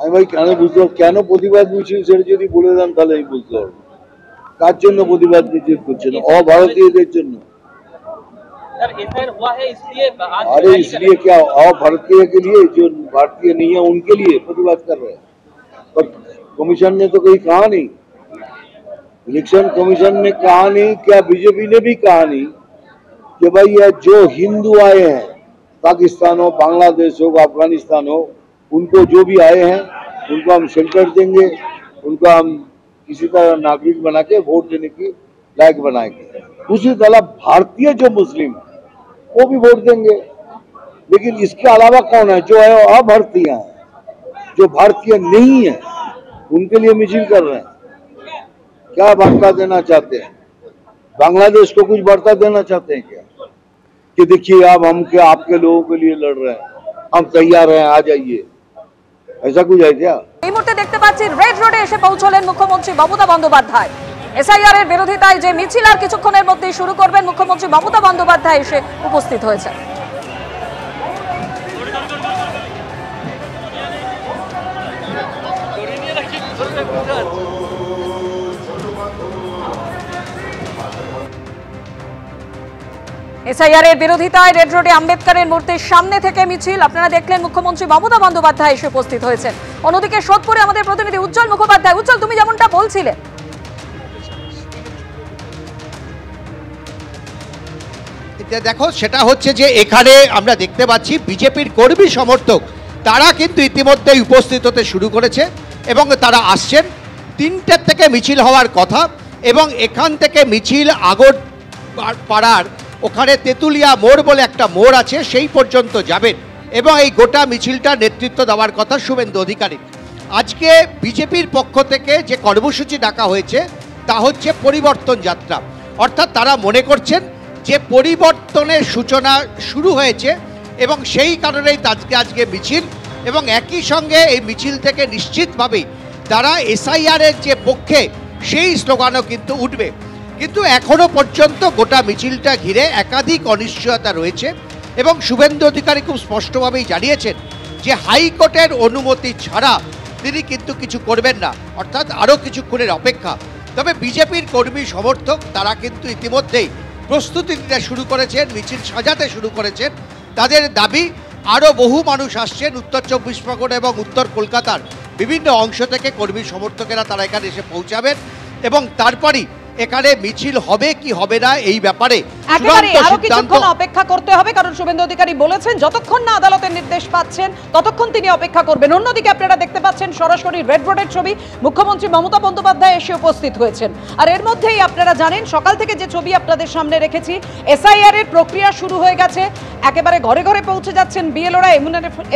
আমি ভাই কেন বুঝতে পারবো কেন প্রতিবাদ মিছিল সেটা যদি বলে দেন তাহলে আমি বুঝতে পারবো কার জন্য প্রতিবাদ মিছিল করছেন অভারতীয়দের জন্য अरे इसलिए क्या भारतीय के लिए जो भारतीय नहीं है उनके लिए प्रतिबाद कर रहे हैं पर कमीशन ने तो कोई कहा नहीं इलेक्शन कमीशन ने कहा नहीं क्या बीजेपी ने भी कहा नहीं कि भाई ये जो हिंदू आए हैं पाकिस्तान हो बांग्लादेश हो अफगानिस्तान हो उनको जो भी आए हैं उनको हम शेल्टर देंगे उनको हम किसी तरह नागरिक बना के वोट देने की लायक बनाएंगे उसी तरह भारतीय जो मुस्लिम है वो भी वोट देंगे लेकिन इसके अलावा कौन है जो है अभारतीय है जो भारतीय नहीं है उनके लिए मिছিল कर रहे हैं क्या वार्ता देना चाहते हैं बांग्लादेश को कुछ वार्ता देना चाहते हैं क्या कि देखिए अब हम क्या आपके लोगों के लिए लड़ रहे हैं हम तैयार हैं आ जाइए ऐसा कुछ है क्या এই মুহূর্তে দেখতে পাচ্ছি রেড রোডে এসে পৌঁছলেন মুখ্যমন্ত্রী মমতা বন্দ্যোপাধ্যায় এসআইআর এর বিরোধিতায় যে মিছিল আর কিছুক্ষণের মধ্যেই শুরু করবেন মুখ্যমন্ত্রী মমতা বন্দ্যোপাধ্যায় এসে উপস্থিত হয়েছে এসআইআর এর বিরোধিতায় রেড রোডে আম্বেদকরের মূর্তির সামনে থেকে মিছিল আপনারা দেখলেন মুখ্যমন্ত্রী মমতা বন্দ্যোপাধ্যায় এসে উপস্থিত হয়েছেন অন্যদিকে সোদপুরে আমাদের প্রতিনিধি উজ্জ্বল মুখোপাধ্যায় উজ্জ্বল তুমি যেমনটা বলছিলে দেখো সেটা হচ্ছে যে এখানে আমরা দেখতে পাচ্ছি বিজেপির কর্মী সমর্থক তারা কিন্তু ইতিমধ্যেই উপস্থিত হতে শুরু করেছে এবং তারা আসছেন 3টা থেকে মিছিল হওয়ার কথা এবং এখান থেকে মিছিল আগর পাড়ার ওখানে তেতুলিয়া মোড় বলে একটা মোড় আছে সেই পর্যন্ত যাবেন এবং এই গোটা মিছিলটা নেতৃত্ব দেওয়ার কথা শুভেন্দু অধিকারী আজকে বিজেপির পক্ষ থেকে যে কর্মসূচি ডাকা হয়েছে তা হচ্ছে পরিবর্তন যাত্রা অর্থাৎ তারা মনে করছেন যে পরিবর্তনের সূচনা শুরু হয়েছে এবং সেই কারণেই আজকে মিছিল এবং একই সঙ্গে এই মিছিল থেকে নিশ্চিতভাবেই তারা এসআইআর এর যে পক্ষে সেই স্লোগানও কিন্তু উঠবে কিন্তু এখনো পর্যন্ত গোটা মিছিলটা ঘিরে একাধিক অনিশ্চয়তা রয়েছে এবং শুভেন্দু অধিকারী খুব স্পষ্টভাবেই জানিয়েছেন যে হাইকোর্টের অনুমতি ছাড়া তিনি কিন্তু কিছু করবেন না অর্থাৎ আরও কিছুক্ষণের অপেক্ষা তবে বিজেপির কর্মী সমর্থক তারা কিন্তু ইতিমধ্যেই প্রস্তুতি নিতে শুরু করেছেন মিছিল সাজাতে শুরু করেছেন তাদের দাবি আরও বহু মানুষ আসছেন উত্তর 24 পরগনা এবং উত্তর কলকাতার বিভিন্ন অংশ থেকে কর্মী সমর্থকেরা তারা এখানে এসে পৌঁছাবেন এবং তারপরই এখানে মিছিল হবে কি হবে না এই ব্যাপারে একেবারে আরো কিছুক্ষণ অপেক্ষা করতে হবে কারণ শুভেন্দু অধিকারী বলেছেন যতক্ষণ না আদালতের নির্দেশ পাচ্ছেন ততক্ষণ তিনি অপেক্ষা করবেন অন্যদিকে আপনারা দেখতে পাচ্ছেন সরাসরি রেড রোডের ছবি মুখ্যমন্ত্রী মমতা বন্দ্যোপাধ্যায় এসে উপস্থিত হয়েছেন আর এর মধ্যেই আপনারা জানেন সকাল থেকে যে ছবি আপনাদের সামনে রেখেছি এসআইআর এর প্রক্রিয়া শুরু হয়ে গেছে একেবারে ঘরে ঘরে পৌঁছে যাচ্ছেন বিএলওরা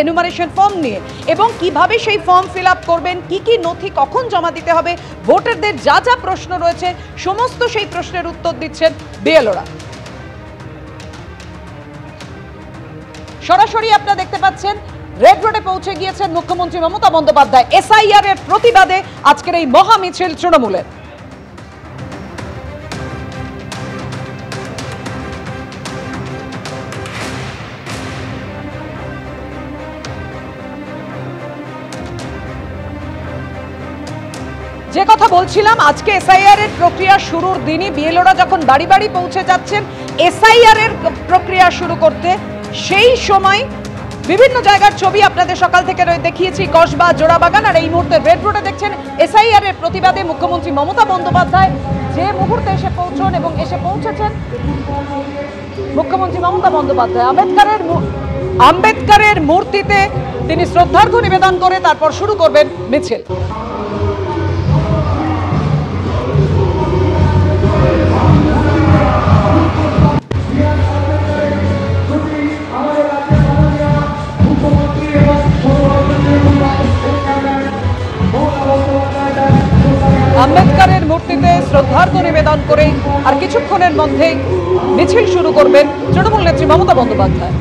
এনুমারেশন ফর্ম নিয়ে এবং কিভাবে সেই ফর্ম ফিল আপ করবেন কি কি নথি কখন জমা দিতে হবে ভোটারদের যা যা প্রশ্ন রয়েছে সমস্ত সেই প্রশ্নের উত্তর দিচ্ছেন বিএলওরা সরাসরি আপনারা দেখতে পাচ্ছেন রেড রোডে পৌঁছে গিয়েছেন মুখ্যমন্ত্রী মমতা বন্দ্যোপাধ্যায় এসআইআর এর প্রতিবাদে আজকের এই মহা মিছিল তৃণমূলের যে কথা বলছিলাম আজকে এসআইআর এর প্রক্রিয়া শুরুর দিনই বিএলওরা যখন বাড়ি বাড়ি পৌঁছে যাচ্ছেন এসআইআর এর প্রক্রিয়া শুরু করতে সেই সময় বিভিন্ন জায়গার ছবি আপনাদের সকাল থেকে দেখিয়েছি কসবা জোড়াবাগান আর এই মুহূর্তে রেড রোডে দেখছেন এসআইআর এর প্রতিবাদে মুখ্যমন্ত্রী মমতা বন্দ্যোপাধ্যায় যে মুহূর্তে এসে পৌঁছন এবং এসে পৌঁছেছেন মুখ্যমন্ত্রী মমতা বন্দ্যোপাধ্যায় আম্বেদকরের মূর্তিতে তিনি শ্রদ্ধার্ঘ্য নিবেদন করে তারপর শুরু করবেন মিছিল আম্বেদকরের মূর্তিতে শ্রদ্ধার্ঘ্য নিবেদন করে আর কিছুক্ষণের মধ্যেই মিছিল শুরু করবেন তৃণমূল নেত্রী মমতা বন্দ্যোপাধ্যায়